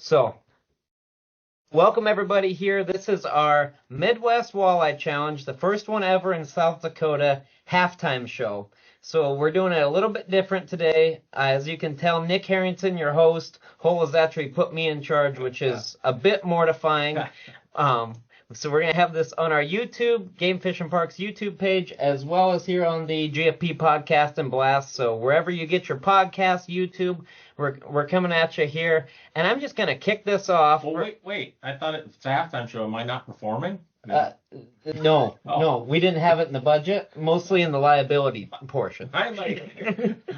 So, welcome everybody here. This is our Midwest Walleye Challenge, the first one ever in South Dakota halftime show. So we're doing it a little bit different today. As you can tell, Nick Harrington, your host, Hole has actually put me in charge, which is a bit mortifying. So we're going to have this on our YouTube, Game Fish and Parks YouTube page, as well as here on the GFP Podcast and Blast. So wherever you get your podcast, YouTube, we're coming at you here. And I'm just going to kick this off. Well, wait. I thought it's a halftime show. Am I not performing? No, we didn't have it in the budget, mostly in the liability portion. I'm like,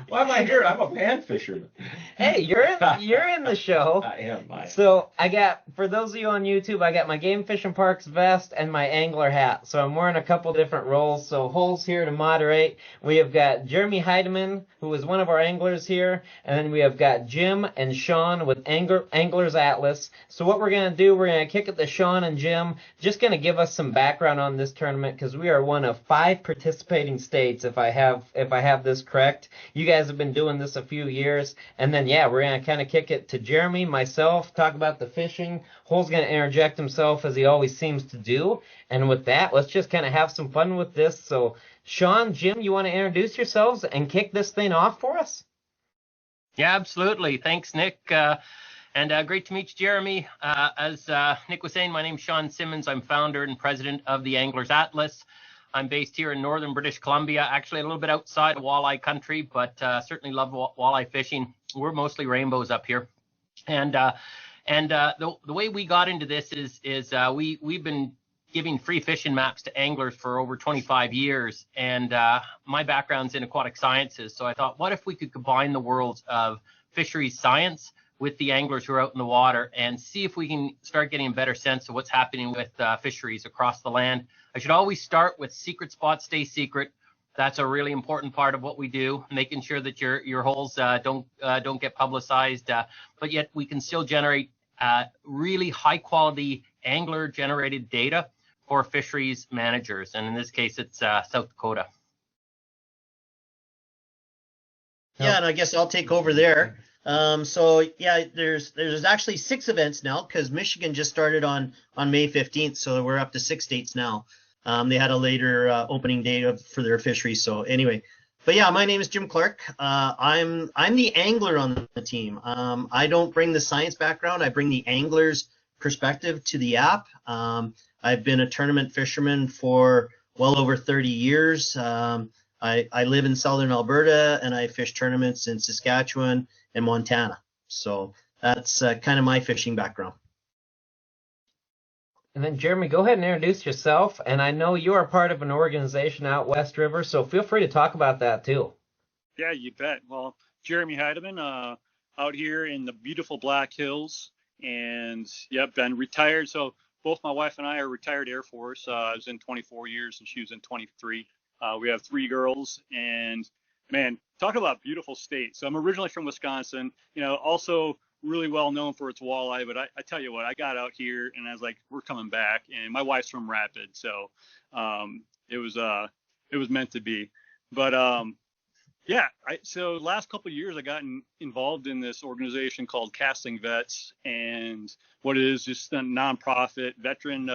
why am I here? I'm a pan fisherman. Hey, you're in the show. I am. So I got, for those of you on YouTube, I got my Game Fish and Parks vest and my angler hat. So I'm wearing a couple different roles. So Hole's here to moderate. We have got Jeremy Heidemann, who is one of our anglers here, and then we have got Jim and Sean with Anglers Atlas. So what we're gonna do, we're gonna kick it to Sean and Jim, just gonna give us some background on this tournament because we are one of 5 participating states, if I have this correct. You guys have been doing this a few years, and then we're gonna kind of kick it to Jeremy, myself, talk about the fishing. Hole's gonna interject himself as he always seems to do, and with that, let's just kind of have some fun with this. So, Sean, Jim, you want to introduce yourselves and kick this thing off for us? Yeah, absolutely. Thanks, Nick. And great to meet you, Jeremy. As Nick was saying, my name's Sean Simmons. I'm founder and president of the Anglers Atlas. I'm based here in northern British Columbia, actually a little bit outside of walleye country, but certainly love walleye fishing. We're mostly rainbows up here. And the way we got into this is we've been giving free fishing maps to anglers for over 25 years. And my background's in aquatic sciences. So I thought, what if we could combine the worlds of fisheries science with the anglers who are out in the water and see if we can start getting a better sense of what's happening with fisheries across the land. I should always start with secret spots stay secret. That's a really important part of what we do, making sure that your holes don't get publicized, but yet we can still generate really high quality angler generated data for fisheries managers. And in this case, it's South Dakota. Yeah, and I guess I'll take over there. There's actually 6 events now because Michigan just started on May 15th, so we're up to 6 states now. They had a later opening date for their fisheries. So anyway, but yeah, my name is Jim Clark. I'm the angler on the team. I don't bring the science background. I bring the angler's perspective to the app. I've been a tournament fisherman for well over 30 years. I live in southern Alberta and I fish tournaments in Saskatchewan and Montana. So that's kind of my fishing background. And then Jeremy, go ahead and introduce yourself. And I know you are part of an organization out West River, so feel free to talk about that too. Yeah, you bet. Well, Jeremy Heidemann, out here in the beautiful Black Hills, and been retired. So both my wife and I are retired Air Force. I was in 24 years and she was in 23. We have 3 girls, and man, talk about beautiful state. So I'm originally from Wisconsin, also really well known for its walleye, but I tell you what, I got out here and I was like, we're coming back, and my wife's from Rapid, so it was meant to be. But so last couple of years I got involved in this organization called Casting Vets, and what it is just a nonprofit, veteran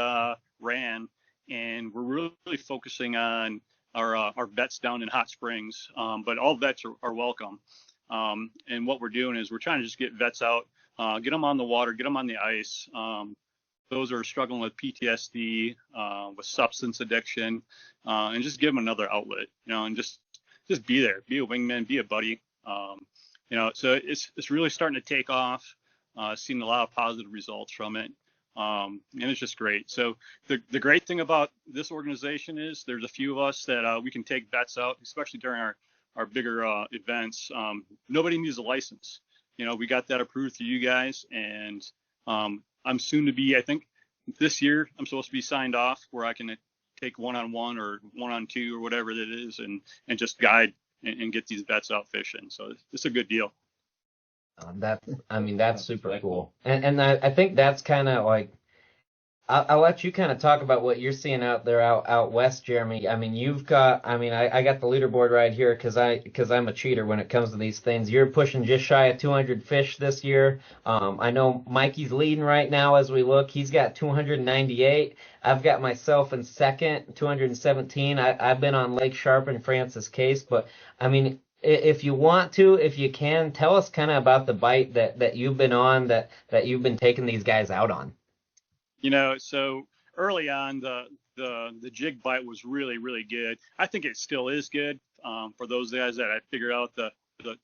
ran, and we're really focusing on our vets down in Hot Springs, but all vets are welcome. And what we're doing is we're trying to just get vets out, get them on the water, get them on the ice. Those are struggling with PTSD, with substance addiction, and just give them another outlet, and just be there, be a wingman, be a buddy. So it's really starting to take off. Seen a lot of positive results from it. And it's just great. So the great thing about this organization is there's a few of us that we can take vets out, especially during our bigger events. Nobody needs a license. We got that approved through you guys, and I'm soon to be, I think this year I'm supposed to be signed off where I can take 1-on-1 or 1-on-2 or whatever it is and just guide and get these vets out fishing. So it's a good deal. That's super cool. And I think that's kind of like, I'll let you kind of talk about what you're seeing out there out west, Jeremy. I mean, you've got, I mean, I got the leaderboard right here because I'm a cheater when it comes to these things. You're pushing just shy of 200 fish this year. I know Mikey's leading right now as we look. He's got 298. I've got myself in second, 217. I've been on Lake Sharp and Francis Case, but I mean, if you want to, if you can, tell us kind of about the bite that you've been on, that you've been taking these guys out on. So early on, the jig bite was really, really good. I think it still is good for those guys that I figured out the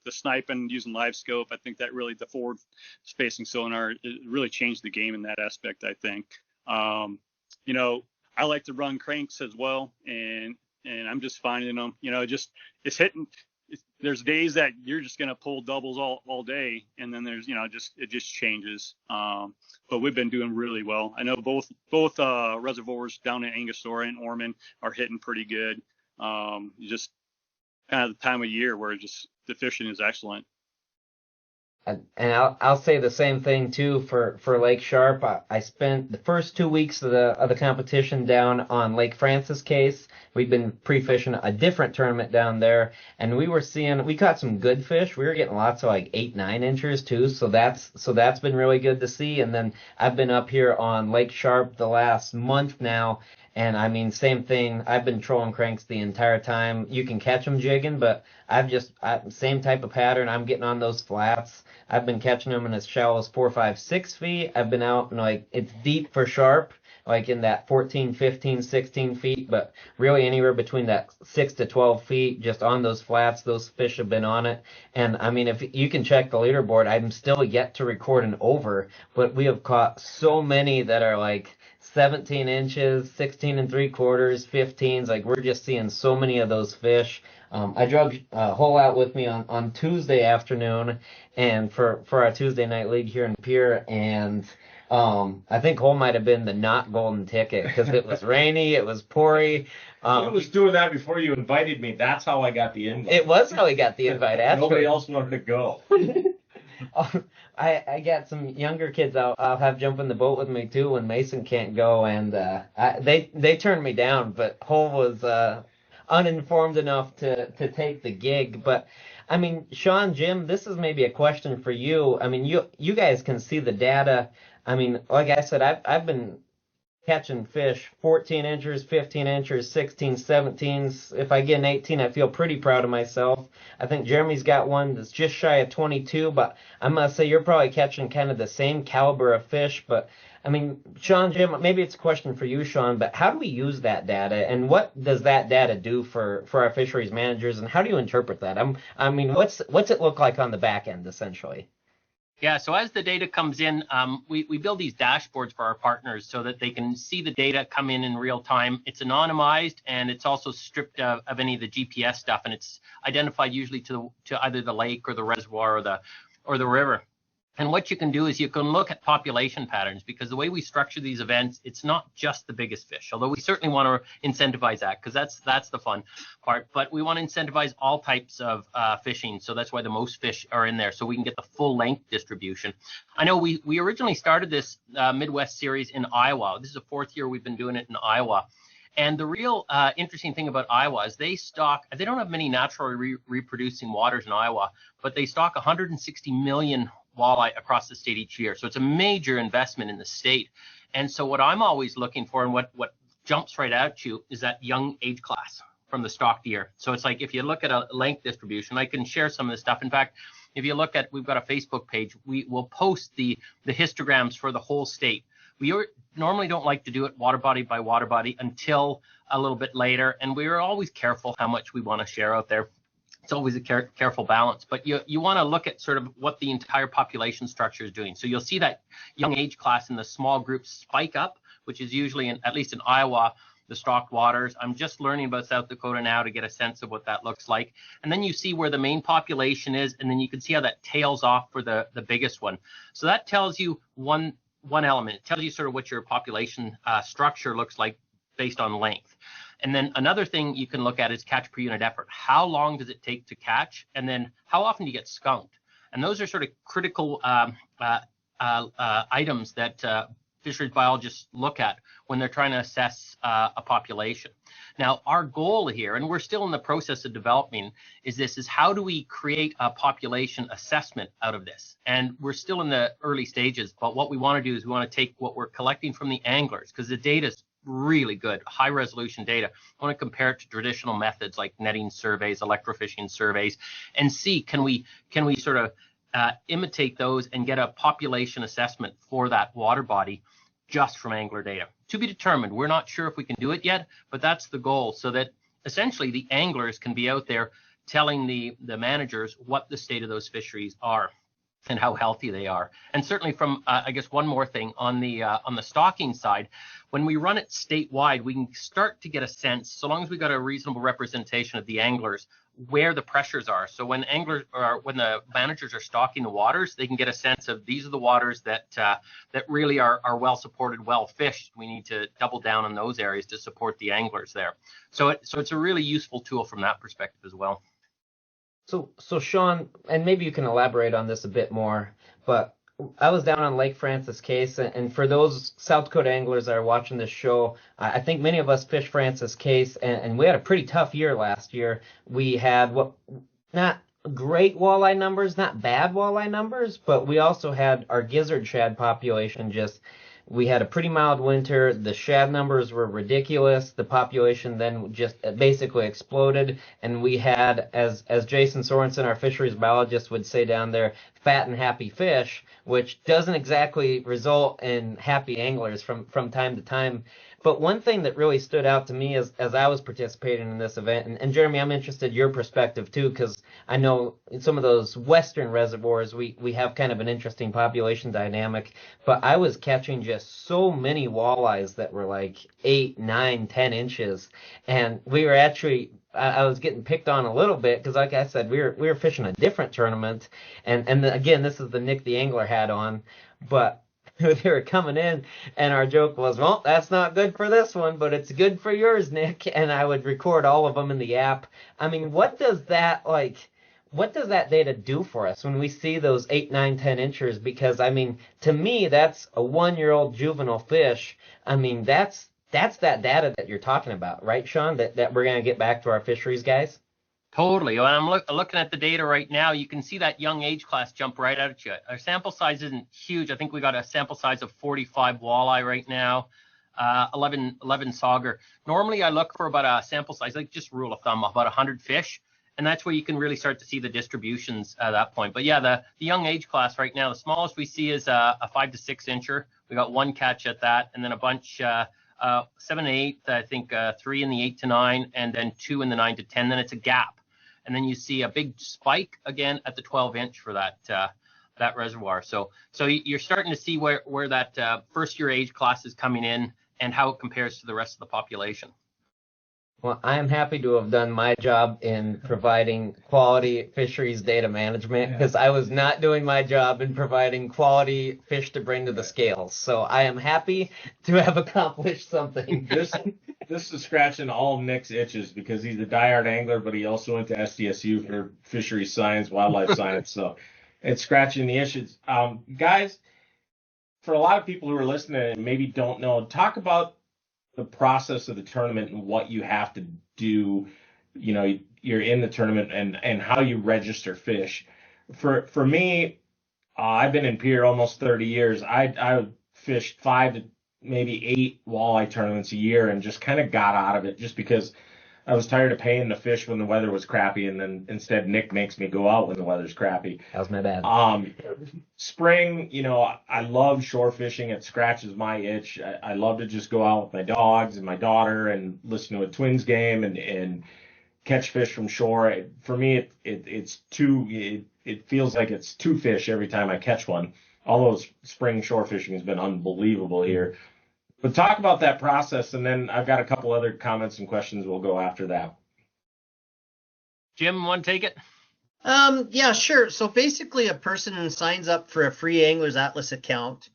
sniping using live scope. I think that really the forward spacing sonar, it really changed the game in that aspect, I think. I like to run cranks as well, and I'm just finding them, it's hitting. There's days that you're just going to pull doubles all day, and then there's, it just changes. But we've been doing really well. I know both reservoirs down in Angostura and Ormond are hitting pretty good. Just kind of the time of year where just the fishing is excellent. And I'll say the same thing too for Lake Sharp. I spent the first 2 weeks of the competition down on Lake Francis Case. We've been pre-fishing a different tournament down there, and we caught some good fish. We were getting lots of like 8-9 inches too, so that's been really good to see. And then I've been up here on Lake Sharp the last month now, and I mean, same thing. I've been trolling cranks the entire time. You can catch them jigging, but same type of pattern. I'm getting on those flats. I've been catching them in as shallow as 4, 5, 6 feet. I've been out in it's deep for sharp, like in that 14, 15, 16 feet, but really anywhere between that 6 to 12 feet, just on those flats, those fish have been on it. And I mean, if you can check the leaderboard, I'm still yet to record an over, but we have caught so many that are like 17 inches, 16 3/4, 15s. Like, we're just seeing so many of those fish. I drug Hole out with me on Tuesday afternoon, and for our Tuesday night league here in Pierre, and I think Hole might have been the not golden ticket because it was rainy, it was poury. I was doing that before you invited me. That's how I got the invite. It was how he got the invite. Nobody else wanted to go. I got some younger kids I'll have jump in the boat with me too when Mason can't go, and they turned me down, but Hole was uninformed enough to take the gig. But I mean, Sean, Jim, this is maybe a question for you. I mean, you guys can see the data. I mean, like I said, I've been catching fish 14 inches, 15 inches, 16, 17s. If I get an 18, I feel pretty proud of myself. I think Jeremy's got one that's just shy of 22, but I must say you're probably catching kind of the same caliber of fish. But I mean, Sean, Jim, maybe it's a question for you, Sean, but how do we use that data, and what does that data do for our fisheries managers, and how do you interpret that? I mean, what's it look like on the back end, essentially? Yeah, so as the data comes in, we build these dashboards for our partners so that they can see the data come in real time. It's anonymized, and it's also stripped of any of the GPS stuff, and it's identified usually to either the lake or the reservoir or the river. And what you can do is you can look at population patterns, because the way we structure these events, it's not just the biggest fish, although we certainly want to incentivize that, because that's the fun part. But we want to incentivize all types of fishing, so that's why the most fish are in there, so we can get the full length distribution. I know we originally started this Midwest series in Iowa. This is the 4th year we've been doing it in Iowa. And the real interesting thing about Iowa is they don't have many naturally reproducing waters in Iowa, but they stock 160 million walleye across the state each year. So it's a major investment in the state. And so what I'm always looking for, and what jumps right at you, is that young age class from the stocked year. So it's like, if you look at a length distribution, I can share some of this stuff. In fact, if you look at, we've got a Facebook page, we will post the histograms for the whole state. We normally don't like to do it water body by water body until a little bit later, and we are always careful how much we want to share out there. It's always a careful balance, but you want to look at sort of what the entire population structure is doing. So you'll see that young age class in the small groups spike up, which is usually, at least in Iowa, the stocked waters. I'm just learning about South Dakota now to get a sense of what that looks like. And then you see where the main population is, and then you can see how that tails off for the biggest one. So that tells you one element. It tells you sort of what your population structure looks like based on length. And then another thing you can look at is catch per unit effort. How long does it take to catch? And then how often do you get skunked? And those are sort of critical items that fisheries biologists look at when they're trying to assess a population. Now, our goal here, and we're still in the process of developing, is how do we create a population assessment out of this? And we're still in the early stages, but what we want to do is we want to take what we're collecting from the anglers, because the data is really good, high resolution data. I want to compare it to traditional methods like netting surveys, electrofishing surveys, and see can we sort of imitate those and get a population assessment for that water body just from angler data. To be determined. We're not sure if we can do it yet, but that's the goal, so that essentially the anglers can be out there telling the managers what the state of those fisheries are and how healthy they are. And certainly from, I guess one more thing on the stocking side, when we run it statewide, we can start to get a sense, so long as we got a reasonable representation of the anglers, where the pressures are. So when the managers are stocking the waters, they can get a sense of these are the waters that really are well supported, well fished. We need to double down on those areas to support the anglers there. So it's a really useful tool from that perspective as well. So Sean, and maybe you can elaborate on this a bit more, but I was down on Lake Francis Case, and for those South Dakota anglers that are watching this show, I think many of us fish Francis Case, and we had a pretty tough year last year. We had not great walleye numbers, not bad walleye numbers, but we also had our gizzard shad population we had a pretty mild winter. The shad numbers were ridiculous. The population then just basically exploded. And we had, as Jason Sorensen, our fisheries biologist, would say down there, fat and happy fish, which doesn't exactly result in happy anglers from time to time. But one thing that really stood out to me as I was participating in this event, and Jeremy, I'm interested in your perspective too, because I know in some of those western reservoirs, we have kind of an interesting population dynamic, but I was catching just so many walleyes that were like 8, 9, 10 inches, and we were actually, I was getting picked on a little bit because, like I said, we were fishing a different tournament, and again, this is the Nick the Angler hat on, but they were coming in, and our joke was, well, that's not good for this one, but it's good for yours, Nick. And I would record all of them in the app. I mean, what does that data do for us when we see those 8, 9, 10 inchers? Because, I mean, to me, that's a 1-year-old juvenile fish. I mean, that's that data that you're talking about, right, Sean? That we're going to get back to our fisheries guys? Totally. When I'm looking at the data right now, you can see that young age class jump right out at you. Our sample size isn't huge. I think we got a sample size of 45 walleye right now, 11 sauger. Normally, I look for about a sample size, like just rule of thumb, about 100 fish. And that's where you can really start to see the distributions at that point. But yeah, the young age class right now, the smallest we see is a 5 to 6 incher. We got one catch at that, and then a bunch 7 and 8, I think 3 in the 8 to 9, and then 2 in the 9 to 10. Then it's a gap. And then you see a big spike again at the 12 inch for that reservoir. So you're starting to see where that first year age class is coming in and how it compares to the rest of the population. Well, I am happy to have done my job in providing quality fisheries data management, because I was not doing my job in providing quality fish to bring to the scales. So I am happy to have accomplished something. This is scratching all of Nick's itches, because he's a diehard angler, but he also went to SDSU for fisheries science, wildlife science. So it's scratching the itches. Guys, for a lot of people who are listening and maybe don't know, talk about the process of the tournament and what you have to do. You know, you're in the tournament and how you register fish. For me, I've been in Pier almost 30 years. I fished 5 to maybe 8 walleye tournaments a year and just kind of got out of it just because I was tired of paying to fish when the weather was crappy, and then instead Nick makes me go out when the weather's crappy. That was my bad. Spring, you know, I love shore fishing. It scratches my itch. I love to just go out with my dogs and my daughter and listen to a Twins game and catch fish from shore. For me, it feels like it's 2 fish every time I catch one. Although spring shore fishing has been unbelievable here. But talk about that process, and then I've got a couple other comments and questions we'll go after that. Jim, want to take it? Yeah, sure. So basically a person signs up for a free Anglers Atlas account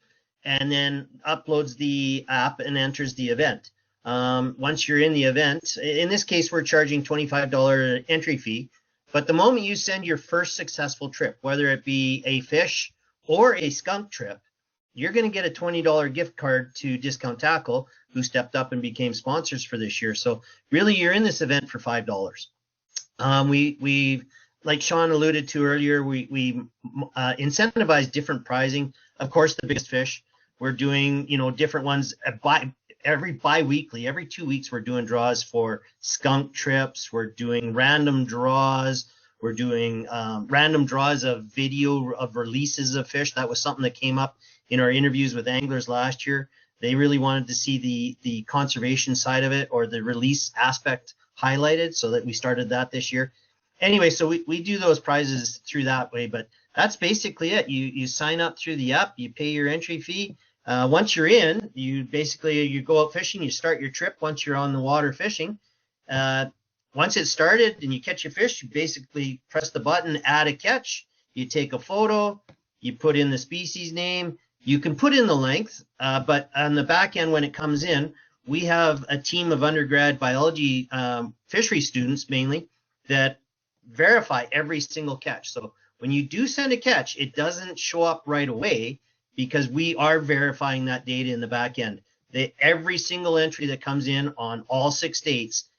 and then uploads the app and enters the event. Once you're in the event, in this case, we're charging $25 entry fee. But the moment you send your first successful trip, whether it be a fish or a skunk trip, you're going to get a $20 gift card to Discount Tackle, who stepped up and became sponsors for this year. So really, you're in this event for $5. We like Sean alluded to earlier, we incentivize different pricing. Of course, the biggest fish. We're doing, different ones bi-weekly. Every 2 weeks, we're doing draws for skunk trips. We're doing random draws. We're doing random draws of video of releases of fish. That was something that came up in our interviews with anglers last year. They really wanted to see the conservation side of it, or the release aspect highlighted, so that we started that this year. Anyway, so we do those prizes through that way, but that's basically it. You sign up through the app, you pay your entry fee. Once you're in, you go out fishing, you start your trip once you're on the water fishing. Once it's started and you catch your fish, you basically press the button, add a catch. You take a photo, you put in the species name. You can put in the length, but on the back end when it comes in, we have a team of undergrad biology fishery students mainly that verify every single catch. So when you do send a catch, it doesn't show up right away because we are verifying that data in the back end. Every single entry that comes in on all 6 states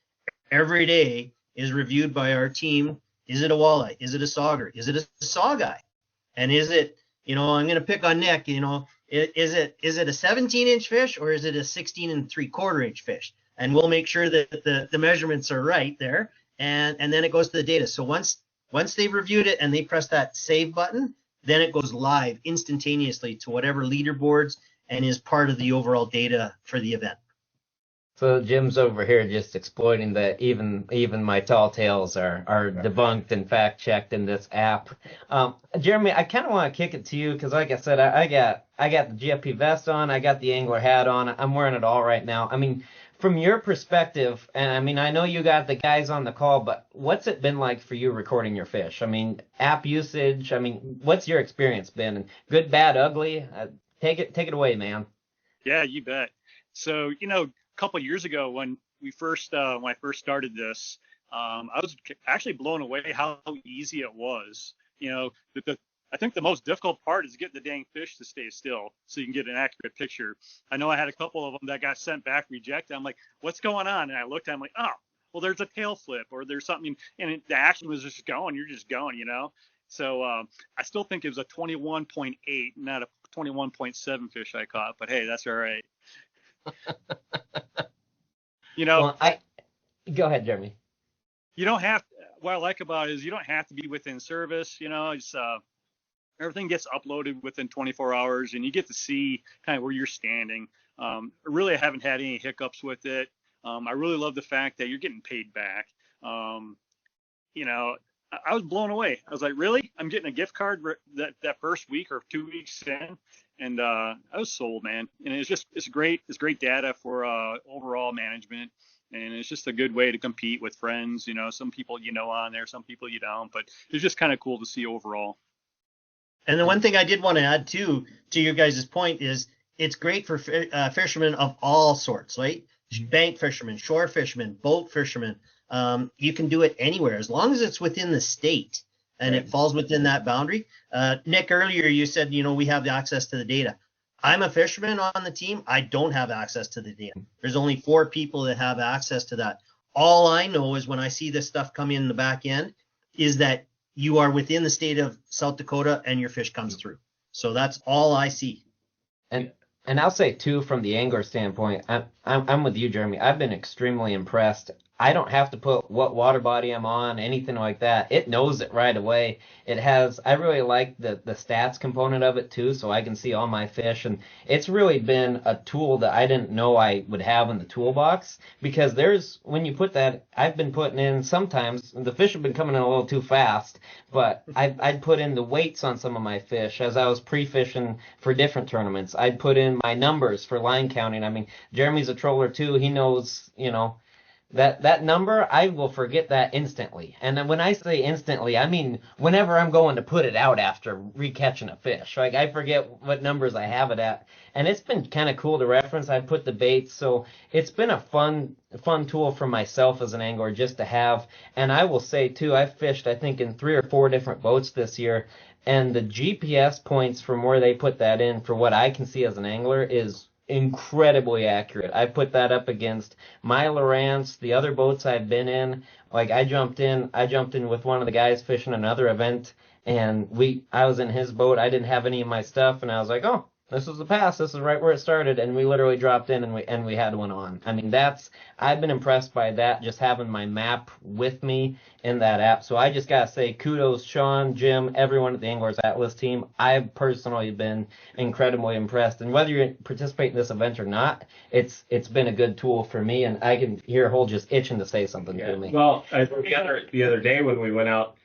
every day is reviewed by our team. Is it a walleye? Is it a sauger? Is it a sawguy? And is it, I'm going to pick on Nick, is it a 17-inch fish, or is it a 16 3/4-inch fish? And we'll make sure that the measurements are right there. And then it goes to the data. So once they've reviewed it and they press that save button, then it goes live instantaneously to whatever leaderboards and is part of the overall data for the event. So Jim's over here just exploiting that even my tall tales are debunked and fact checked in this app. Jeremy, I kind of want to kick it to you because, like I said, I got the GFP vest on, I got the angler hat on, I'm wearing it all right now. I mean, from your perspective, and I mean, I know you got the guys on the call, but what's it been like for you recording your fish? I mean, app usage. I mean, what's your experience been? Good, bad, ugly? Take it away, man. Yeah, you bet. So, a couple of years ago when I first started this, I was actually blown away how easy it was. I think the most difficult part is getting the dang fish to stay still so you can get an accurate picture. I know I had a couple of them that got sent back rejected. I'm like, what's going on? And I looked at them like, oh, well, there's a tail flip or there's something. And the action was just going. You're just going, So I still think it was a 21.8, not a 21.7 fish I caught. But, hey, that's all right. Well, go ahead, Jeremy. You don't have what I like about it is you don't have to be within service. It's everything gets uploaded within 24 hours, and you get to see kind of where you're standing. Really, I haven't had any hiccups with it. I really love the fact that you're getting paid back. I was blown away. I was like, really? I'm getting a gift card that first week or 2 weeks in, and I was sold, man. And it's great. It's great data for overall management, and it's just a good way to compete with friends. Some people on there, some people you don't, but it's just kind of cool to see overall. And the one thing I did want to add to your guys' point is it's great for fishermen of all sorts, right? Bank fishermen, shore fishermen, boat fishermen. You can do it anywhere as long as it's within the state and it falls within that boundary. Nick, earlier you said, we have the access to the data. I'm a fisherman on the team. I don't have access to the data. There's only 4 people that have access to that. All I know is when I see this stuff come in the back end is that you are within the state of South Dakota and your fish comes through. So that's all I see. And I'll say too, from the angler standpoint, I'm with you, Jeremy. I've been extremely impressed. I don't have to put what water body I'm on, anything like that. It knows it right away. I really like the stats component of it too, so I can see all my fish. And it's really been a tool that I didn't know I would have in the toolbox, because when you put that, I've been putting in sometimes, the fish have been coming in a little too fast, but I'd put in the weights on some of my fish as I was pre-fishing for different tournaments. I'd put in my numbers for line counting. I mean, Jeremy's a troller too. He knows, that number, I will forget that instantly. And then when I say instantly, I mean whenever I'm going to put it out after recatching a fish. Like, I forget what numbers I have it at. And it's been kind of cool to reference. I put the baits, so it's been a fun tool for myself as an angler just to have. And I will say too, I've fished I think in 3 or 4 different boats this year, and the GPS points from where they put that in, for what I can see as an angler, is incredibly accurate. I put that up against my Lowrance, the other boats I've been in. Like I jumped in with one of the guys fishing another event, and I was in his boat. I didn't have any of my stuff, and I was like, oh, this is the pass. This is right where it started, and we literally dropped in and we had one on. I mean, I've been impressed by that, just having my map with me in that app. So I just gotta say kudos, Sean, Jim, everyone at the Anglers Atlas team. I've personally been incredibly impressed, and whether you participate in this event or not, it's been a good tool for me, and I can hear a whole just itching to say something to me. Well, the other day when we went out,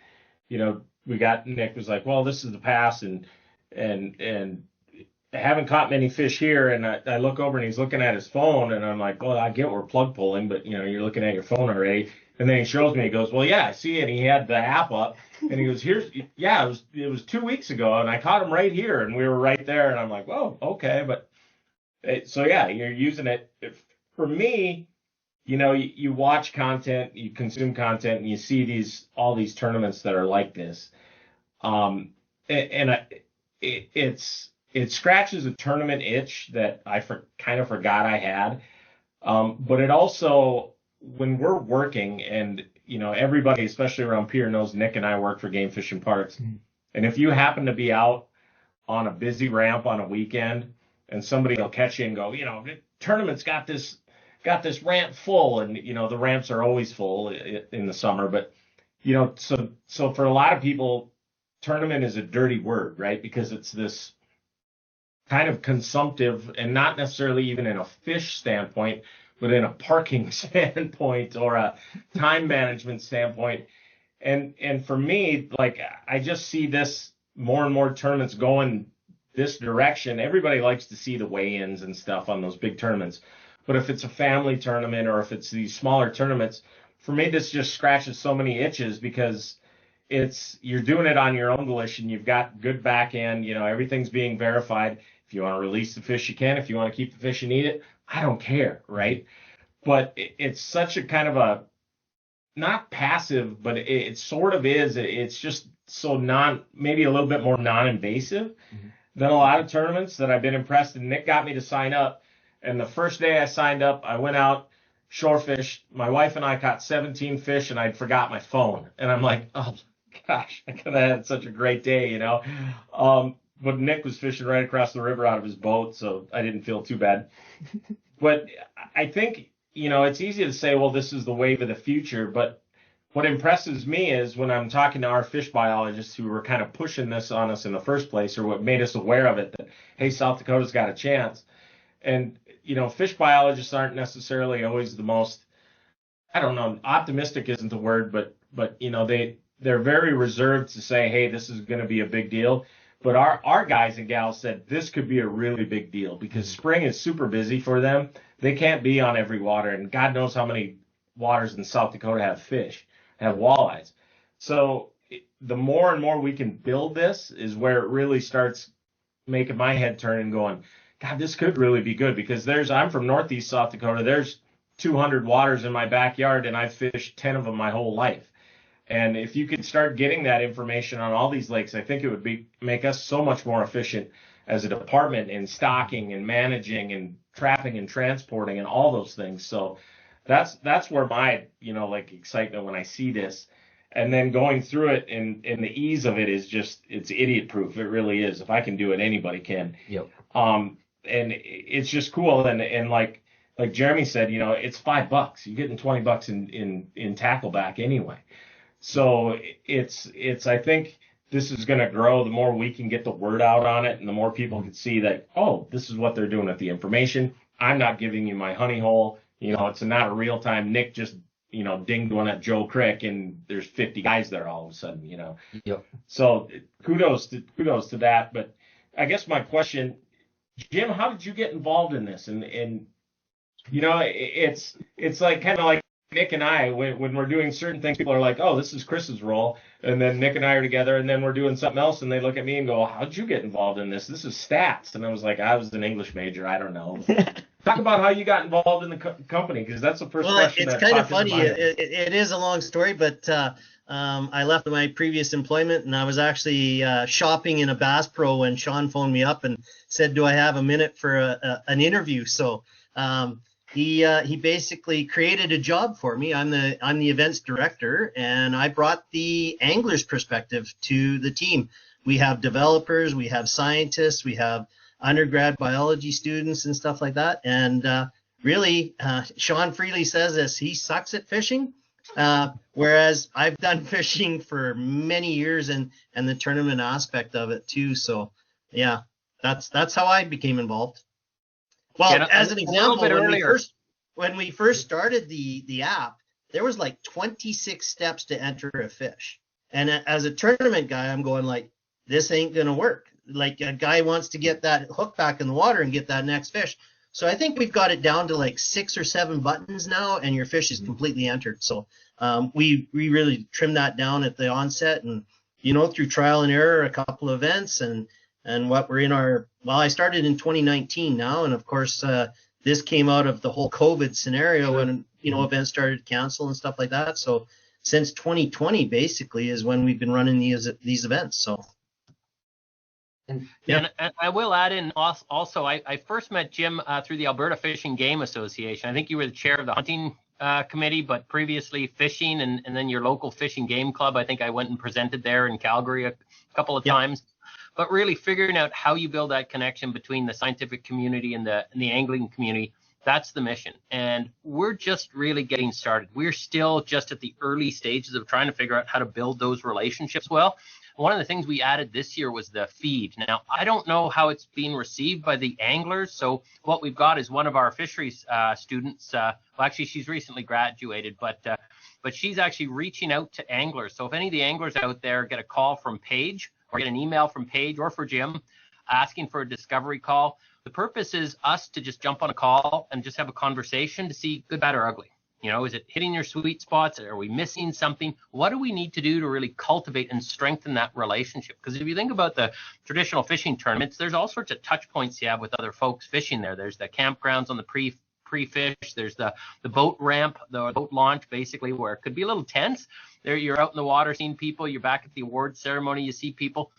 Nick was like, well, this is the pass, and I haven't caught many fish here, and I look over and he's looking at his phone, and I'm like, well, I get we're plug pulling, but you're looking at your phone already. And then he shows me, he goes, well, yeah, I see it. And he had the app up, and he goes, it was 2 weeks ago, and I caught him right here, and we were right there, and I'm like, whoa, okay, but so yeah, you're using it. For me, you watch content, you consume content, and you see all these tournaments that are like this, it scratches a tournament itch that I kind of forgot I had. But it also, when we're working, and everybody, especially around Pierre, knows Nick and I work for Game Fish and Parks. Mm-hmm. And if you happen to be out on a busy ramp on a weekend, and somebody will catch you and go, the tournament's got this ramp full, and the ramps are always full in the summer. But so for a lot of people, tournament is a dirty word, right? Because it's this kind of consumptive, and not necessarily even in a fish standpoint, but in a parking standpoint or a time management standpoint. And for me, like, I just see this more and more tournaments going this direction. Everybody likes to see the weigh-ins and stuff on those big tournaments. But if it's a family tournament or if it's these smaller tournaments, for me, this just scratches so many itches, because you're doing it on your own volition. You've got good back end, everything's being verified. If you want to release the fish, you can. If you want to keep the fish and eat it, I don't care, right? But it's such a kind of a, not passive, but it sort of is. It's just so maybe a little bit more non-invasive than a lot of tournaments that I've been impressed. And Nick got me to sign up. And the first day I signed up, I went out, shore fished. My wife and I caught 17 fish, and I'd forgot my phone. And I'm like, oh, gosh, I could have had such a great day, But Nick was fishing right across the river out of his boat, so I didn't feel too bad. But I think, it's easy to say, well, this is the wave of the future. But what impresses me is when I'm talking to our fish biologists who were kind of pushing this on us in the first place, or what made us aware of it, that, hey, South Dakota's got a chance. And, fish biologists aren't necessarily always the most, I don't know, optimistic isn't the word, but they're very reserved to say, hey, this is going to be a big deal. But our guys and gals said this could be a really big deal, because spring is super busy for them. They can't be on every water, and God knows how many waters in South Dakota have walleyes. So the more and more we can build this is where it really starts making my head turn and going, God, this could really be good, because I'm from Northeast South Dakota. There's 200 waters in my backyard, and I've fished 10 of them my whole life. And if you could start getting that information on all these lakes, I think it would make us so much more efficient as a department in stocking and managing and trapping and transporting and all those things. So that's where my, excitement when I see this. And then going through it, and the ease of it is just, it's idiot proof. It really is. If I can do it, anybody can. Yep. And it's just cool. And like Jeremy said, it's $5. You're getting $20 in tackle back anyway. So I think this is going to grow. The more we can get the word out on it, and the more people can see that, oh, this is what they're doing with the information. I'm not giving you my honey hole. It's not a real time. Nick just, dinged one at Joe Creek, and there's 50 guys there all of a sudden, Yep. So kudos to that. But I guess my question, Jim, how did you get involved in this? And it's like kind of like Nick and I, when we're doing certain things, people are like, oh, this is Chris's role. And then Nick and I are together, and then we're doing something else, and they look at me and go, how'd you get involved in this? This is stats. And I was like, I was an English major. I don't know. Talk about how you got involved in the company, because that's the first question it's that kind of popped into funny. my head. It is a long story, but I left my previous employment, and I was actually shopping in a Bass Pro when Sean phoned me up and said, do I have a minute for an interview? So he basically created a job for me. I'm the events director, and I brought the angler's perspective to the team. We have developers, we have scientists, we have undergrad biology students and stuff like that. And really, Sean freely says this, he sucks at fishing, whereas I've done fishing for many years and the tournament aspect of it too. So yeah, that's how I became involved. Well, as an example, when we first started the app, there was like 26 steps to enter a fish. And as a tournament guy, I'm going like, this ain't going to work. Like a guy wants to get that hook back in the water and get that next fish. So I think we've got it down to like 6 or 7 buttons now, and your fish is completely entered. So we really trimmed that down at the onset, and through trial and error, a couple of events, and what we're in our, well, I started in 2019 now, and of course this came out of the whole COVID scenario when events started to cancel and stuff like that. So since 2020 basically is when we've been running these events. So. And I will add in also, I first met Jim through the Alberta Fish and Game Association. I think you were the chair of the hunting committee, but previously fishing, and then your local fish and game club. I think I went and presented there in Calgary a couple of times. But really figuring out how you build that connection between the scientific community and the angling community, that's the mission. And we're just really getting started. We're still just at the early stages of trying to figure out how to build those relationships well. One of the things we added this year was the feed. Now, I don't know how it's being received by the anglers. So what we've got is one of our fisheries students. Well, actually, she's recently graduated, but she's actually reaching out to anglers. So if any of the anglers out there get a call from Paige or get an email from Paige or for Jim asking for a discovery call, the purpose is us to just jump on a call and just have a conversation to see good, bad, or ugly. Is it hitting your sweet spots? Are we missing something? What do we need to do to really cultivate and strengthen that relationship? Because if you think about the traditional fishing tournaments, there's all sorts of touch points you have with other folks fishing there. There's the campgrounds on the pre-fish. There's the boat ramp, the boat launch, basically, where it could be a little tense. There, you're out in the water seeing people. You're back at the award ceremony. You see people.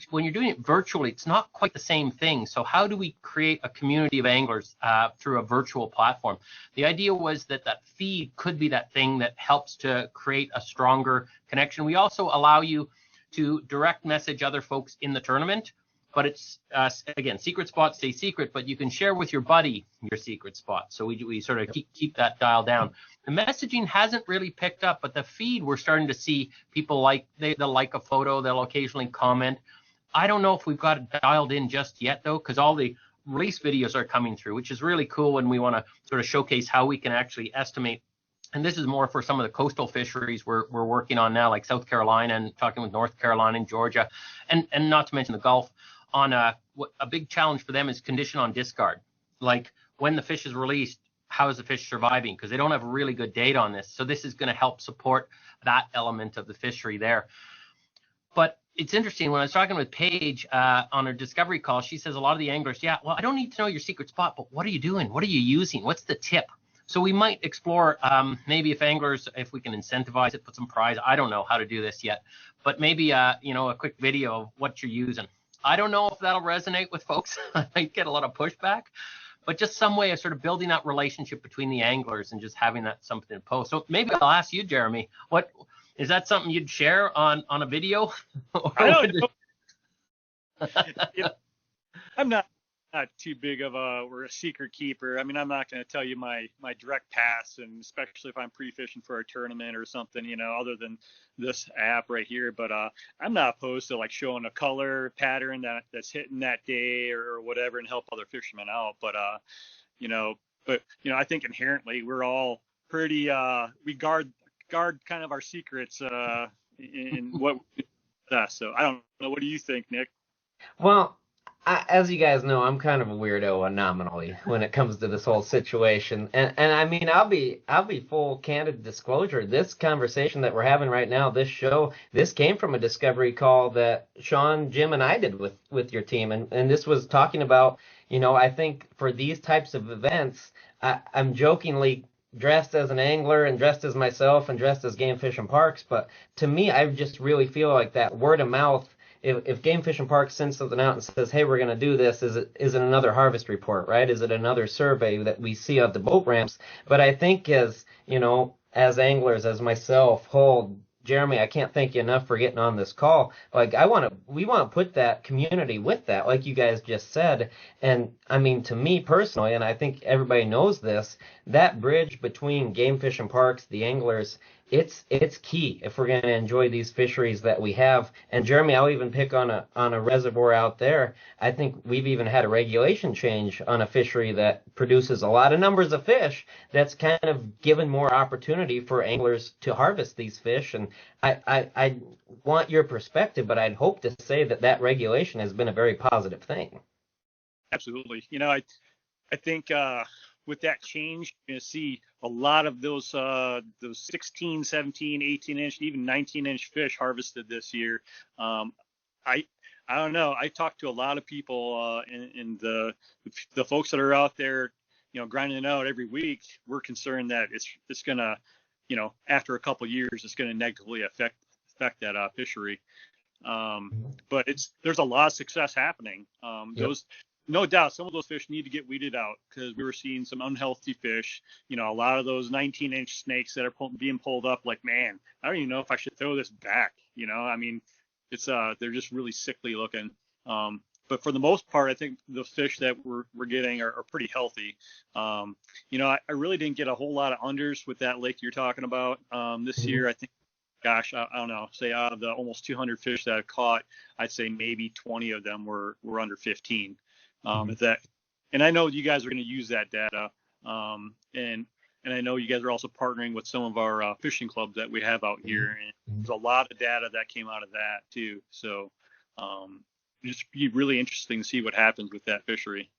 When you're doing it virtually, it's not quite the same thing. So how do we create a community of anglers through a virtual platform? The idea was that feed could be that thing that helps to create a stronger connection. We also allow you to direct message other folks in the tournament, but it's, again, secret spots stay secret, but you can share with your buddy your secret spot. So we sort of keep that dial down. The messaging hasn't really picked up, but the feed, we're starting to see people they'll like a photo, they'll occasionally comment. I don't know if we've got it dialed in just yet, though, because all the release videos are coming through, which is really cool when we want to sort of showcase how we can actually estimate. And this is more for some of the coastal fisheries we're working on now, like South Carolina and talking with North Carolina and Georgia, and not to mention the Gulf. On a big challenge for them is condition on discard. Like when the fish is released, how is the fish surviving? Because they don't have really good data on this. So this is going to help support that element of the fishery there. But it's interesting, when I was talking with Paige on her discovery call, she says a lot of the anglers, well, I don't need to know your secret spot, but what are you doing? What are you using? What's the tip? So we might explore maybe if we can incentivize it, put some prize. I don't know how to do this yet, but maybe a quick video of what you're using. I don't know if that'll resonate with folks. I might get a lot of pushback, but just some way of sort of building that relationship between the anglers and just having that something to post. So maybe I'll ask you, Jeremy, what is that something you'd share on a video? I don't know. I'm not too big of a secret keeper. I mean, I'm not going to tell you my direct pass, and especially if I'm pre-fishing for a tournament or something, other than this app right here. But I'm not opposed to like showing a color pattern that's hitting that day or whatever and help other fishermen out. But I think inherently we're all pretty we guard kind of our secrets in what we do. So I don't know. What do you think, Nick? Well, as you guys know, I'm kind of a weirdo nominally when it comes to this whole situation. And I mean, I'll be full candid disclosure. This conversation that we're having right now, this show, this came from a discovery call that Sean, Jim, and I did with your team. And this was talking about, I think for these types of events, I'm jokingly dressed as an angler and dressed as myself and dressed as Game Fish and Parks. But to me, I just really feel like that word of mouth. If Game Fish and Parks sends something out and says, hey, we're going to do this, is it another harvest report, right? Is it another survey that we see of the boat ramps? But I think as anglers, as myself, Hull, Jeremy, I can't thank you enough for getting on this call. Like, we want to put that community with that, like you guys just said. And I mean, to me personally, and I think everybody knows this, that bridge between Game Fish and Parks, the anglers, it's key if we're going to enjoy these fisheries that we have. And Jeremy, I'll even pick on a reservoir out there. I think we've even had a regulation change on a fishery that produces a lot of numbers of fish. That's kind of given more opportunity for anglers to harvest these fish. And I want your perspective, but I'd hope to say that regulation has been a very positive thing. Absolutely. I think with that change, you're going to see a lot of those 16, 17, 18-inch, even 19-inch fish harvested this year. I don't know. I talked to a lot of people, and the folks that are out there, grinding it out every week. We're concerned that it's going to, after a couple of years, it's going to negatively affect that fishery. But there's a lot of success happening. Those. No doubt, some of those fish need to get weeded out because we were seeing some unhealthy fish. A lot of those 19-inch snakes that are being pulled up. Like, man, I don't even know if I should throw this back. I mean, it's they're just really sickly looking. But for the most part, I think the fish that we're getting are pretty healthy. I really didn't get a whole lot of unders with that lake you're talking about this year. I think, gosh, I don't know. Say out of the almost 200 fish that I've caught, I'd say maybe 20 of them were under 15. And I know you guys are going to use that data. And I know you guys are also partnering with some of our fishing clubs that we have out here. And there's a lot of data that came out of that too. So it's be really interesting to see what happens with that fishery.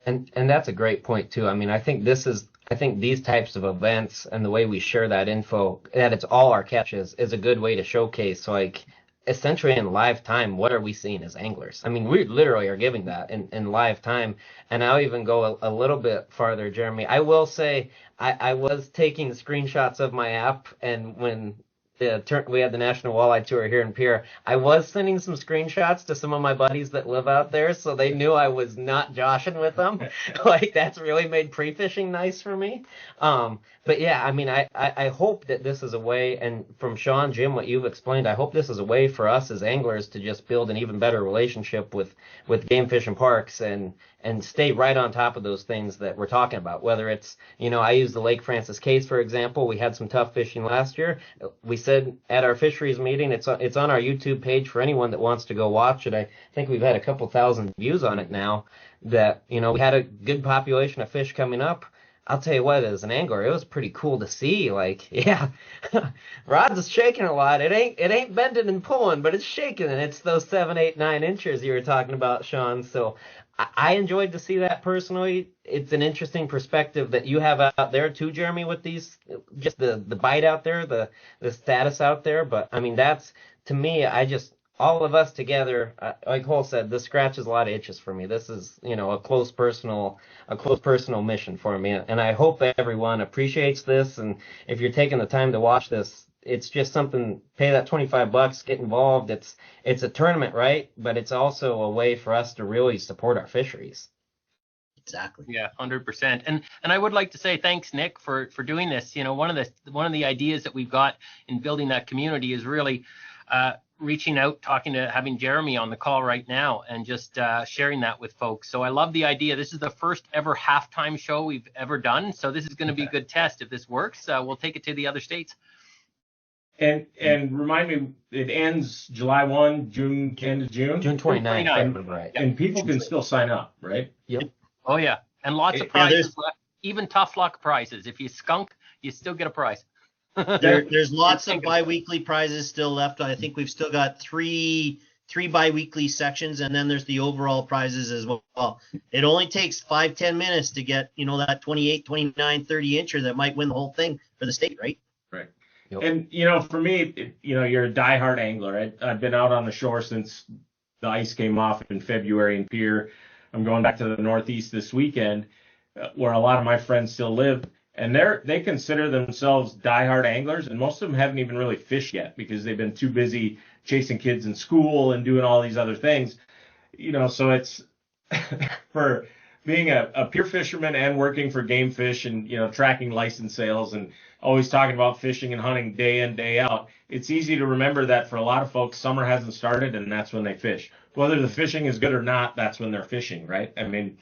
And that's a great point too. I mean, I think these types of events and the way we share that info, that it's all our catches, is a good way to showcase, like, essentially in live time, what are we seeing as anglers? I mean, we literally are giving that in live time. And I'll even go a little bit farther, Jeremy. I will say I was taking screenshots of my app, and when we had the National Walleye Tour here in Pierre, I was sending some screenshots to some of my buddies that live out there, so they knew I was not joshing with them. Like, that's really made pre-fishing nice for me. But yeah, I mean, I hope that this is a way, and from Sean, Jim, what you've explained, I hope this is a way for us as anglers to just build an even better relationship with Game Fish and Parks and stay right on top of those things that we're talking about. Whether it's, I use the Lake Francis case, for example. We had some tough fishing last year. We said at our fisheries meeting, it's on our YouTube page for anyone that wants to go watch it. I think we've had a couple thousand views on it now, that, we had a good population of fish coming up. I'll tell you what, as an angler, it was pretty cool to see. Like, yeah, rods is shaking a lot. It ain't bending and pulling, but it's shaking, and it's those 7, 8, 9 inches you were talking about, Sean. So I enjoyed to see that personally. It's an interesting perspective that you have out there too, Jeremy, with these, just the bite out there, the status out there. But I mean, that's, to me, all of us together, like Cole said, this scratches a lot of itches for me. This is, a close personal mission for me. And I hope everyone appreciates this. And if you're taking the time to watch this, it's just something, pay that $25, get involved. It's a tournament, right? But it's also a way for us to really support our fisheries. Exactly. Yeah, 100%. And I would like to say thanks, Nick, for doing this. One of the ideas that we've got in building that community is really reaching out, having Jeremy on the call right now, and just sharing that with folks. So I love the idea. This is the first ever halftime show we've ever done. So this is going to be a good test. If this works, we'll take it to the other states. And remind me, it ends July 1, June 10 to June? June 29th. Right. And people can still sign up, right? Yep. Oh, yeah. And lots of prizes left, even tough luck prizes. If you skunk, you still get a prize. There's lots of bi-weekly prizes still left. I think we've still got three 3 bi-weekly sections, and then there's the overall prizes as well. It only takes 5-10 minutes to get, that 28, 29, 30 incher that might win the whole thing for the state, right? Right. Yep. And, for me, you're a diehard angler. I've been out on the shore since the ice came off in February in Pier. I'm going back to the Northeast this weekend, where a lot of my friends still live, and they consider themselves diehard anglers, and most of them haven't even really fished yet because they've been too busy chasing kids in school and doing all these other things. So it's for being a pure fisherman and working for Game Fish and, tracking license sales and always talking about fishing and hunting day in, day out. It's easy to remember that for a lot of folks, summer hasn't started and that's when they fish. Whether the fishing is good or not, that's when they're fishing, right? I mean,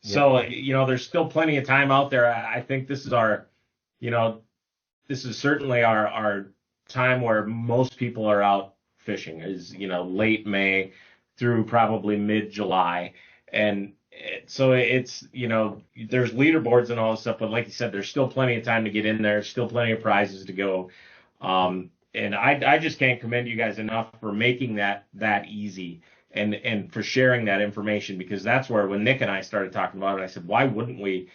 so, there's still plenty of time out there. I think this is this is certainly our time where most people are out fishing is, late May through probably mid-July. And so it's, there's leaderboards and all this stuff, but like you said, there's still plenty of time to get in there, still plenty of prizes to go. And I just can't commend you guys enough for making that easy and for sharing that information, because that's where when Nick and I started talking about it, I said, why wouldn't we,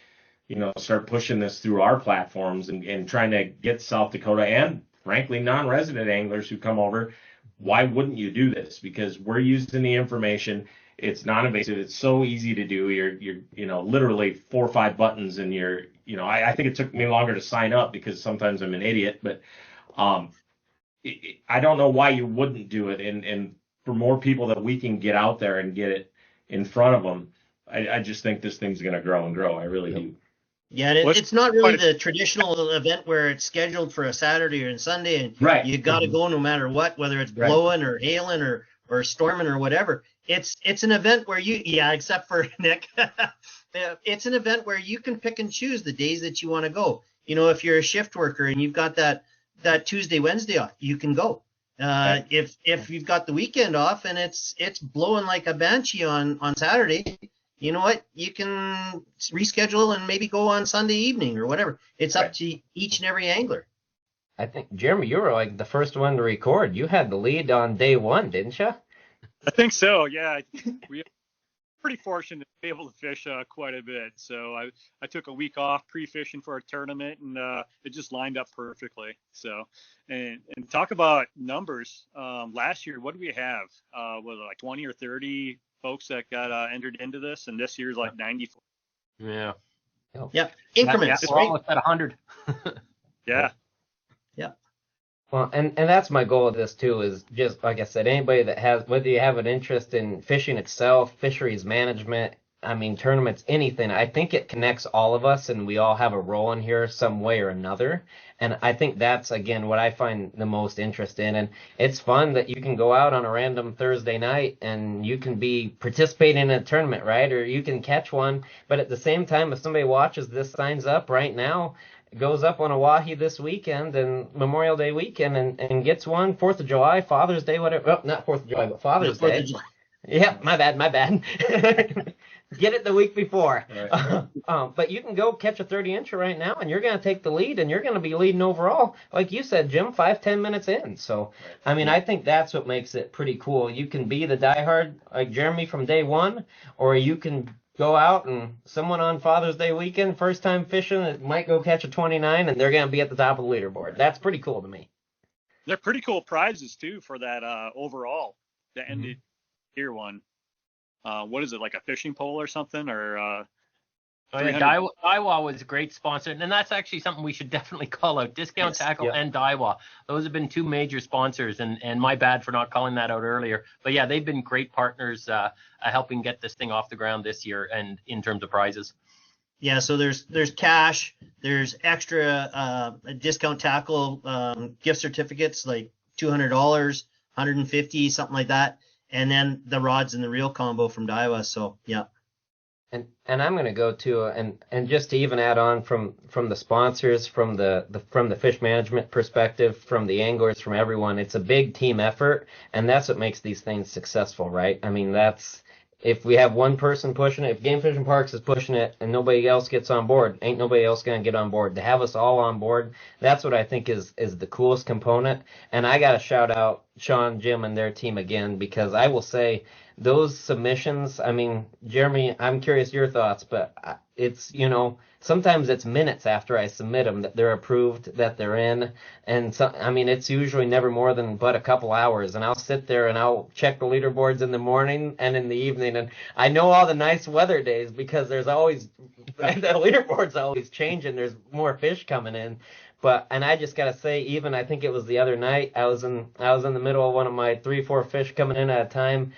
start pushing this through our platforms and trying to get South Dakota and frankly non-resident anglers who come over. Why wouldn't you do this? Because we're using the information. It's non-invasive. It's so easy to do. You're literally 4 or 5 buttons, and I think it took me longer to sign up because sometimes I'm an idiot, but I don't know why you wouldn't do it. And for more people that we can get out there and get it in front of them, I just think this thing's going to grow and grow. I really do. Yeah, and it's not really the traditional event where it's scheduled for a Saturday or Sunday, and right. You got to go no matter what, whether it's blowing or hailing or storming or whatever. It's an event where except for Nick, it's an event where you can pick and choose the days that you want to go. If you're a shift worker and you've got that Tuesday, Wednesday off, you can go. If you've got the weekend off and it's blowing like a banshee on Saturday, you know what? You can reschedule and maybe go on Sunday evening or whatever. It's up to each and every angler. I think, Jeremy, you were like the first one to record. You had the lead on day one, didn't you? I think so, yeah. We pretty fortunate to be able to fish quite a bit. So I took a week off pre-fishing for a tournament, and it just lined up perfectly. So, and talk about numbers. Last year, what did we have? Was it like 20 or 30 folks that got entered into this? And this year's like 94. Yeah. Yeah. Increments. We're almost at 100. Yeah. Yeah. Well, and that's my goal of this too, is just like I said, anybody that has, whether you have an interest in fishing itself, fisheries management, tournaments, anything, I think it connects all of us, and we all have a role in here some way or another. And I think that's, again, what I find the most interest in. And it's fun that you can go out on a random Thursday night and you can be participating in a tournament, right? Or you can catch one. But at the same time, if somebody watches this, signs up right now, goes up on Oahe this weekend and Memorial Day weekend and gets one, 4th of July, Father's Day, whatever. Well, not 4th of July, but Father's Day. Yeah, my bad. Get it the week before. Right. But you can go catch a 30-incher right now, and you're going to take the lead, and you're going to be leading overall. Like you said, Jim, 5-10 minutes in. So, I think that's what makes it pretty cool. You can be the diehard, like Jeremy, from day one, or you can go out and someone on Father's Day weekend, first time fishing, it might go catch a 29, and they're going to be at the top of the leaderboard. That's pretty cool to me. They're pretty cool prizes, too, for that overall, the ended year one. What is it, like a fishing pole or something? Or Daiwa was a great sponsor, and that's actually something we should definitely call out. Discount Tackle and Daiwa. Those have been 2 major sponsors, and my bad for not calling that out earlier. But yeah, they've been great partners helping get this thing off the ground this year, and in terms of prizes. Yeah, so there's cash, there's extra Discount Tackle gift certificates like $200, $150, something like that. And then the rods and the reel combo from Daiwa. So, yeah. And I'm going to go to and just to even add on from the sponsors, from the fish management perspective, from the anglers, from everyone, it's a big team effort, and that's what makes these things successful, right? if we have one person pushing it, if Game Fish and Parks is pushing it and nobody else gets on board, ain't nobody else going to get on board. To have us all on board, that's what I think is the coolest component. And I got to shout out Sean, Jim, and their team again, because I will say those submissions, I mean, Jeremy, I'm curious your thoughts, but it's, sometimes it's minutes after I submit them that they're approved, that they're in. And so, I mean, it's usually never more than but a couple hours. And I'll sit there and I'll check the leaderboards in the morning and in the evening. And I know all the nice weather days because there's always, the leaderboard's always changing. There's more fish coming in. And I just gotta say, even I think it was the other night, I was in the middle of one of my 3-4 fish coming in at a time.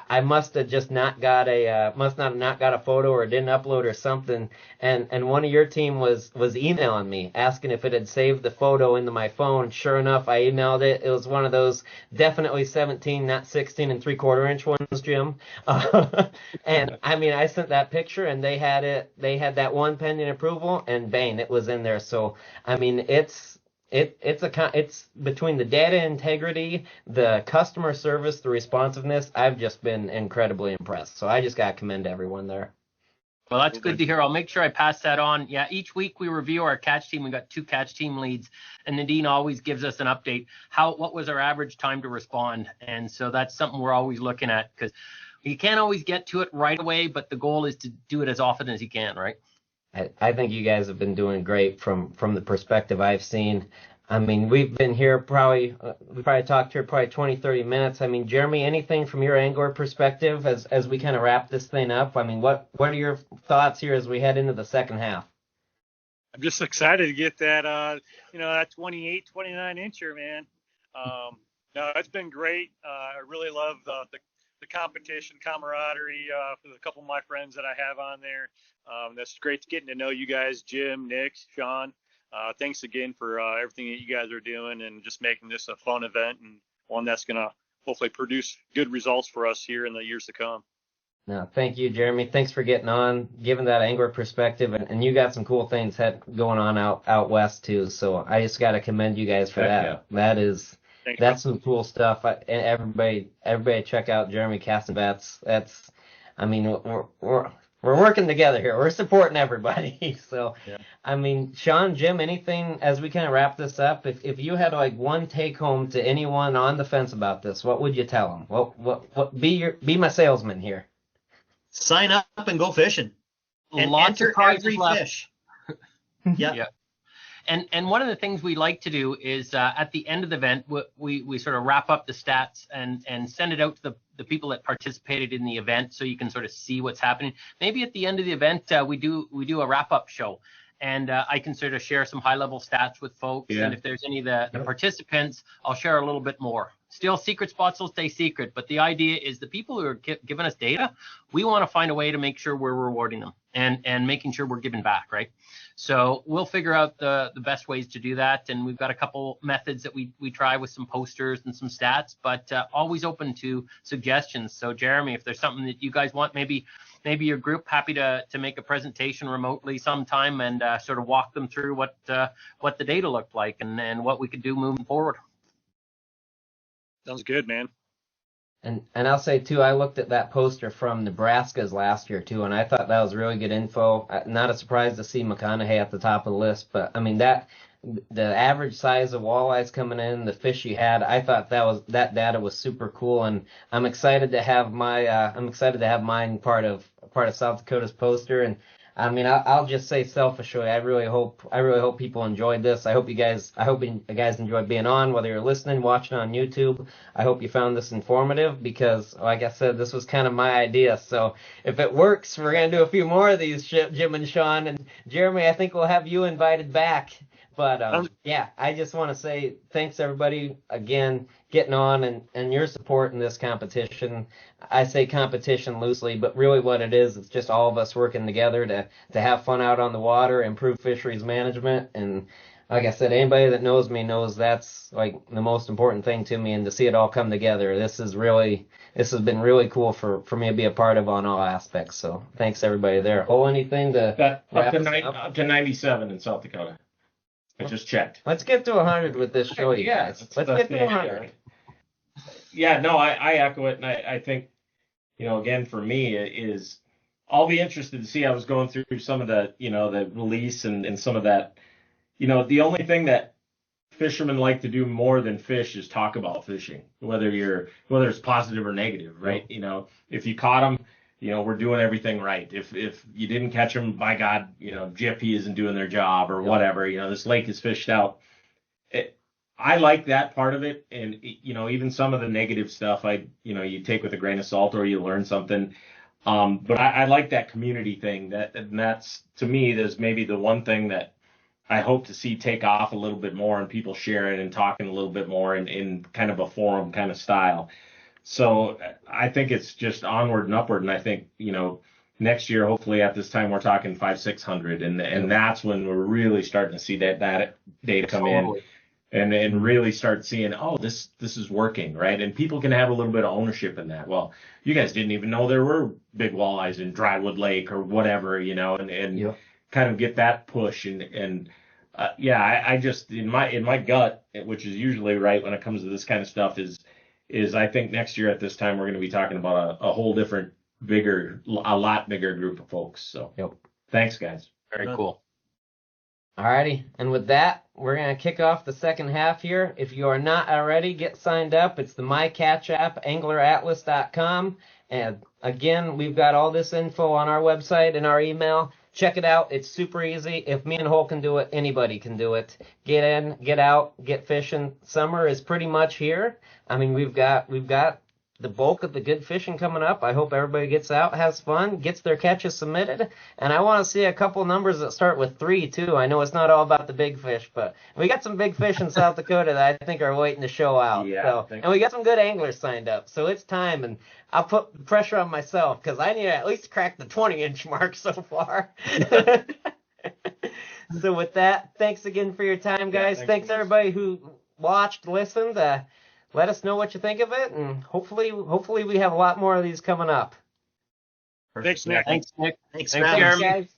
I must have just not got a photo or didn't upload or something. And one of your team was emailing me asking if it had saved the photo into my phone. Sure enough, I emailed it. It was one of those definitely 17, not 16 and 3/4 inch ones, Jim. And I mean, I sent that picture and they had that one pending approval and bang, it was in there. So, I mean, it's between the data integrity, the customer service, the responsiveness. I've just been incredibly impressed. So I just got to commend everyone there. Well, that's good to hear. I'll make sure I pass that on. Yeah, each week we review our catch team. We got 2 catch team leads, and Nadine always gives us an update. What was our average time to respond? And so that's something we're always looking at, because you can't always get to it right away, but the goal is to do it as often as you can, right? I think you guys have been doing great from the perspective I've seen. I mean, we've been here we probably talked here 20, 30 minutes. I mean, Jeremy, anything from your angler perspective as we kind of wrap this thing up? I mean, what are your thoughts here as we head into the second half? I'm just excited to get that, that 28, 29 incher, man. No, it's been great. I really love the competition camaraderie for a couple of my friends that I have on there. That's great getting to know you guys, Jim, Nick, Sean. Thanks again for everything that you guys are doing and just making this a fun event and one that's going to hopefully produce good results for us here in the years to come. No, thank you, Jeremy. Thanks for getting on, giving that angler perspective, and you got some cool things going on out west too. So I just got to commend you guys for that. Yeah. That's some cool stuff. And everybody check out Jeremy Castanvets. I mean, we're working together here. We're supporting everybody. So, yeah. I mean, Sean, Jim, anything as we kind of wrap this up? If you had like one take home to anyone on the fence about this, what would you tell them? What be my salesman here? Sign up and go fishing. And lots enter of prizes every left. fish. Yeah. And one of the things we like to do is at the end of the event, we sort of wrap up the stats and send it out to the people that participated in the event, so you can sort of see what's happening. Maybe at the end of the event, we do a wrap up show, and I can sort of share some high level stats with folks. Yeah. And if there's any of the participants, I'll share a little bit more. Still, secret spots will stay secret, but the idea is the people who are giving us data, we want to find a way to make sure we're rewarding them and making sure we're giving back, right? So we'll figure out the best ways to do that, and we've got a couple methods that we try with some posters and some stats, but always open to suggestions. So Jeremy, if there's something that you guys want, maybe your group happy to make a presentation remotely sometime and sort of walk them through what the data looked like and what we could do moving forward. Sounds good, man. And I'll say too, I looked at that poster from Nebraska's last year too, and I thought that was really good info. Not a surprise to see McConaughey at the top of the list, but I mean the average size of walleyes coming in, the fish you had, I thought that data was super cool, and I'm excited to have mine part of South Dakota's poster. And I mean, I'll just say selfishly, I really hope people enjoyed this. I hope you guys enjoyed being on, whether you're listening, watching on YouTube. I hope you found this informative because, like I said, this was kind of my idea. So if it works, we're going to do a few more of these, Jim and Sean. And Jeremy, I think we'll have you invited back. But, yeah, I just want to say thanks, everybody, again, getting on and your support in this competition. I say competition loosely, but really what it is, it's just all of us working together to have fun out on the water, improve fisheries management. And like I said, anybody that knows me knows that's like the most important thing to me, and to see it all come together. This has been really cool for me to be a part of on all aspects. So thanks, everybody there. Anything to up to 97 in South Dakota. I just checked. Let's get to 100 with this show, you guys. Let's get to 100. Yeah, no, I echo it, and I think, again, for me is I'll be interested to see. I was going through some of the, the release and some of that. The only thing that fishermen like to do more than fish is talk about fishing, whether it's positive or negative, right? If you caught them, we're doing everything right. If you didn't catch them, by God, GFP isn't doing their job or whatever. This lake is fished out. I like that part of it, and even some of the negative stuff, you take with a grain of salt or you learn something. But I like that community thing. That's, to me, there's maybe the one thing that I hope to see take off a little bit more, and people sharing and talking a little bit more in kind of a forum kind of style. So I think it's just onward and upward. And I think, next year, hopefully at this time, we're talking 500-600. And that's when we're really starting to see that data come in and really start seeing, oh, this is working, right? And people can have a little bit of ownership in that. Well, you guys didn't even know there were big walleyes in Drywood Lake or whatever, and kind of get that push. I just, in my gut, which is usually right when it comes to this kind of stuff, is I think next year at this time we're going to be talking about a whole different, a lot bigger group of folks. So, thanks, guys. Very cool. Alrighty, and with that, we're going to kick off the second half here. If you are not already, get signed up. It's the My Catch app, angleratlas.com. And again, we've got all this info on our website and our email. Check it out. It's super easy. If me and Hole can do it, anybody can do it. Get in, get out, get fishing. Summer is pretty much here. I mean, we've got the bulk of the good fishing coming up. I hope everybody gets out, has fun, gets their catches submitted. And I want to see a couple numbers that start with 3, too. I know it's not all about the big fish, but we got some big fish in South Dakota that I think are waiting to show out. Yeah, and we got some good anglers signed up. So it's time, and I'll put pressure on myself because I need to at least crack the 20-inch mark so far. So with that, thanks again for your time, guys. Thanks everybody who watched, listened. Let us know what you think of it, and hopefully we have a lot more of these coming up. Thanks, Nick. Thanks, Nick. Thanks, Jeremy. Guys.